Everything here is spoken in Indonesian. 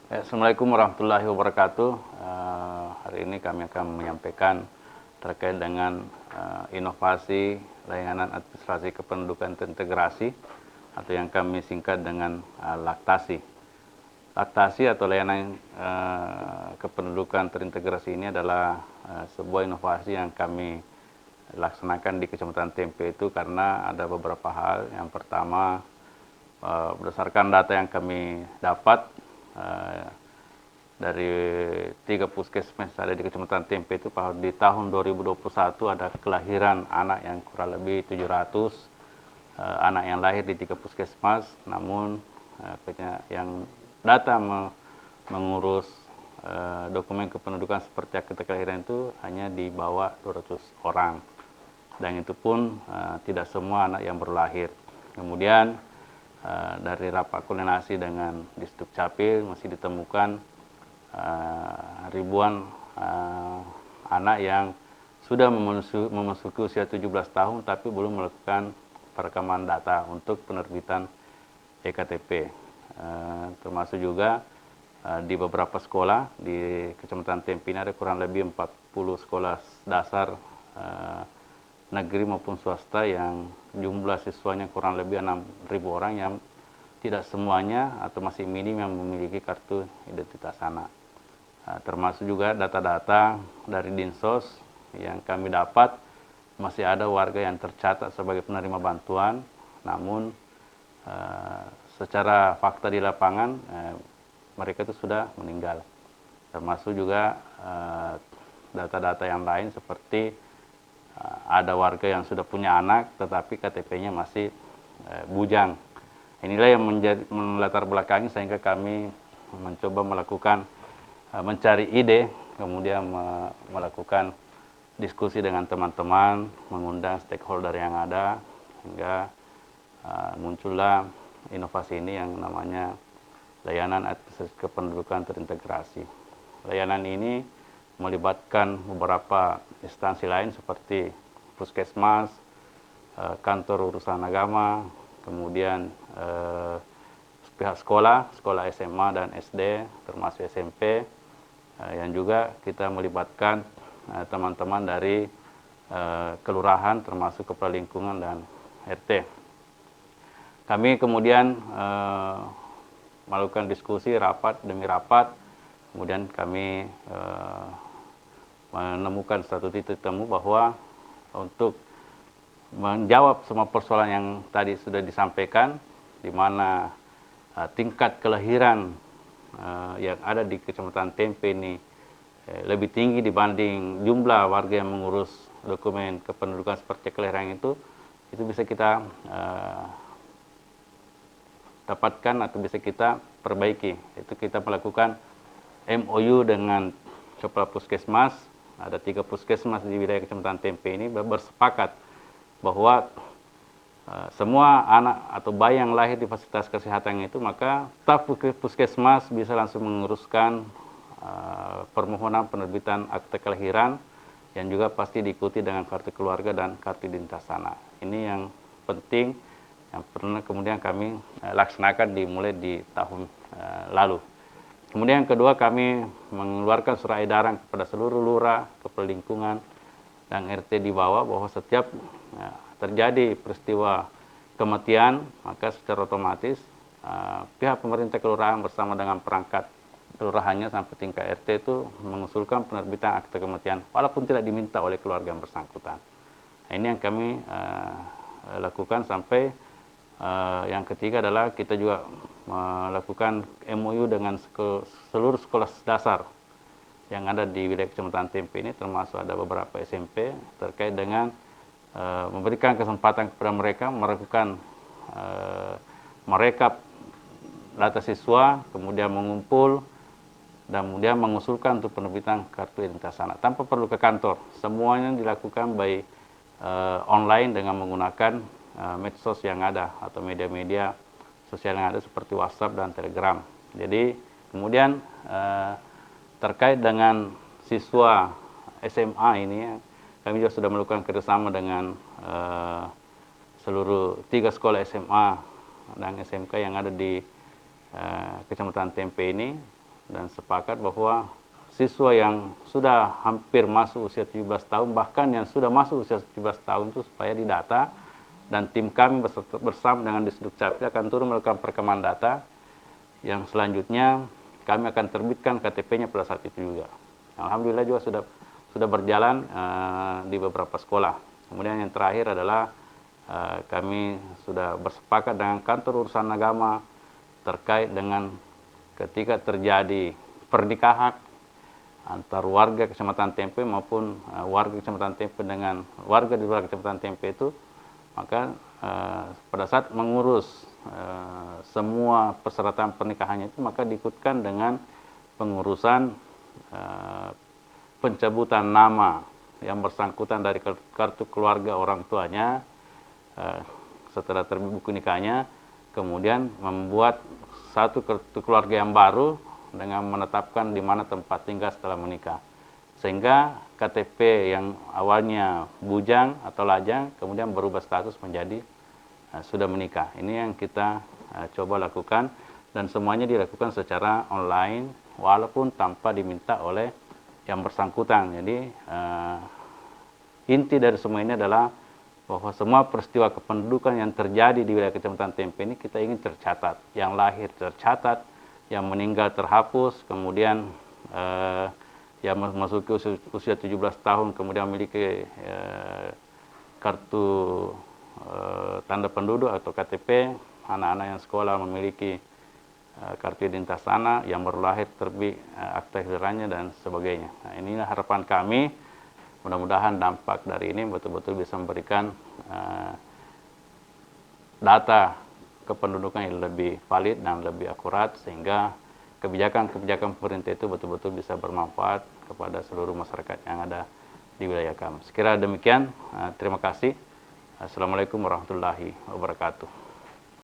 Assalamualaikum warahmatullahi wabarakatuh. Hari ini kami akan menyampaikan terkait dengan inovasi layanan administrasi kependudukan terintegrasi atau yang kami singkat dengan laktasi. Laktasi atau layanan kependudukan terintegrasi ini adalah sebuah inovasi yang kami laksanakan di Kecamatan Tempe itu karena ada beberapa hal. Yang pertama, berdasarkan data yang kami dapat dari 3 puskesmas ada di Kecamatan Tempe itu di tahun 2021 ada kelahiran anak yang kurang lebih 700 anak yang lahir di 3 puskesmas, namun yang data mengurus dokumen kependudukan seperti akte kelahiran itu hanya di bawah 200 orang, dan itu pun tidak semua anak yang baru lahir. Kemudian dari rapat koordinasi dengan Disduk Capil masih ditemukan ribuan anak yang sudah memasuki usia 17 tahun tapi belum melakukan perekaman data untuk penerbitan EKTP. Termasuk juga di beberapa sekolah di Kecamatan Tempe ini ada kurang lebih 40 sekolah dasar negeri maupun swasta yang jumlah siswanya kurang lebih 6.000 orang yang tidak semuanya atau masih minim yang memiliki kartu identitas anak. Termasuk juga data-data dari Dinsos yang kami dapat masih ada warga yang tercatat sebagai penerima bantuan, namun secara fakta di lapangan mereka itu sudah meninggal. Termasuk juga data-data yang lain seperti ada warga yang sudah punya anak tetapi KTP-nya masih bujang. Inilah yang melatar belakangi sehingga kami mencoba melakukan mencari ide, kemudian melakukan diskusi dengan teman-teman, mengundang stakeholder yang ada, hingga muncullah inovasi ini yang namanya layanan administrasi kependudukan terintegrasi. Layanan ini melibatkan beberapa instansi lain seperti puskesmas, kantor urusan agama, kemudian pihak sekolah SMA dan SD, termasuk SMP, yang juga kita melibatkan teman-teman dari kelurahan, termasuk kepala lingkungan dan RT. Kami kemudian melakukan diskusi rapat demi rapat, kemudian kami menemukan satu titik temu bahwa untuk menjawab semua persoalan yang tadi sudah disampaikan, di mana tingkat kelahiran yang ada di Kecamatan Tempe ini lebih tinggi dibanding jumlah warga yang mengurus dokumen kependudukan seperti kelahiran itu bisa kita dapatkan atau bisa kita perbaiki. Itu kita melakukan MOU dengan kepala puskesmas. Ada 3 puskesmas di wilayah Kecamatan Tempe ini bersepakat bahwa semua anak atau bayi yang lahir di fasilitas kesehatan itu, maka staf puskesmas bisa langsung menguruskan permohonan penerbitan akte kelahiran yang juga pasti diikuti dengan kartu keluarga dan kartu identitas anak. Ini yang penting yang pernah kemudian kami laksanakan dimulai di tahun lalu. Kemudian yang kedua, kami mengeluarkan surat edaran kepada seluruh lurah, kepala lingkungan, dan RT di bawah bahwa setiap terjadi peristiwa kematian, maka secara otomatis pihak pemerintah kelurahan bersama dengan perangkat kelurahannya sampai tingkat RT itu mengusulkan penerbitan akte kematian walaupun tidak diminta oleh keluarga yang bersangkutan. Nah, ini yang kami lakukan sampai yang ketiga adalah kita juga melakukan MOU dengan seluruh sekolah dasar yang ada di wilayah Kecamatan Tempe ini, termasuk ada beberapa SMP, terkait dengan memberikan kesempatan kepada mereka melakukan merekap data siswa, kemudian mengumpul, dan kemudian mengusulkan untuk penerbitan kartu identitas anak tanpa perlu ke kantor. Semuanya dilakukan by online dengan menggunakan medsos yang ada atau media-media sosial yang ada seperti WhatsApp dan Telegram. Jadi kemudian terkait dengan siswa SMA ini, kami juga sudah melakukan kerjasama dengan seluruh 3 sekolah SMA dan SMK yang ada di Kecamatan Tempe ini. dan sepakat bahwa siswa yang sudah hampir masuk usia 17 tahun, bahkan yang sudah masuk usia 17 tahun itu supaya didata, dan tim kami bersama dengan Disduk Capil akan turun melakukan perkembangan data, yang selanjutnya kami akan terbitkan KTP-nya pada saat itu juga. Alhamdulillah juga sudah berjalan di beberapa sekolah. Kemudian yang terakhir adalah kami sudah bersepakat dengan kantor urusan agama terkait dengan ketika terjadi pernikahan antar warga Kecamatan Tempe maupun warga Kecamatan Tempe dengan warga di luar Kecamatan Tempe itu, maka pada saat mengurus semua persyaratan pernikahannya itu, maka diikutkan dengan pengurusan pencabutan nama yang bersangkutan dari kartu keluarga orang tuanya setelah terbit buku nikahnya, kemudian membuat satu kartu keluarga yang baru dengan menetapkan di mana tempat tinggal setelah menikah. Sehingga KTP yang awalnya bujang atau lajang kemudian berubah status menjadi sudah menikah. Ini yang kita coba lakukan, dan semuanya dilakukan secara online walaupun tanpa diminta oleh yang bersangkutan. Jadi inti dari semua ini adalah bahwa semua peristiwa kependudukan yang terjadi di wilayah Kecamatan Tempe ini kita ingin tercatat. Yang lahir tercatat, yang meninggal terhapus, kemudian yang memasuki usia 17 tahun kemudian memiliki kartu tanda penduduk atau KTP, anak-anak yang sekolah memiliki kartu identitas anak, yang baru lahir terbit akta kelahirannya dan sebagainya. Nah, inilah harapan kami. Mudah-mudahan dampak dari ini betul-betul bisa memberikan data kependudukan yang lebih valid dan lebih akurat, sehingga kebijakan-kebijakan pemerintah itu betul-betul bisa bermanfaat kepada seluruh masyarakat yang ada di wilayah kami. Sekira demikian, terima kasih. Assalamualaikum warahmatullahi wabarakatuh.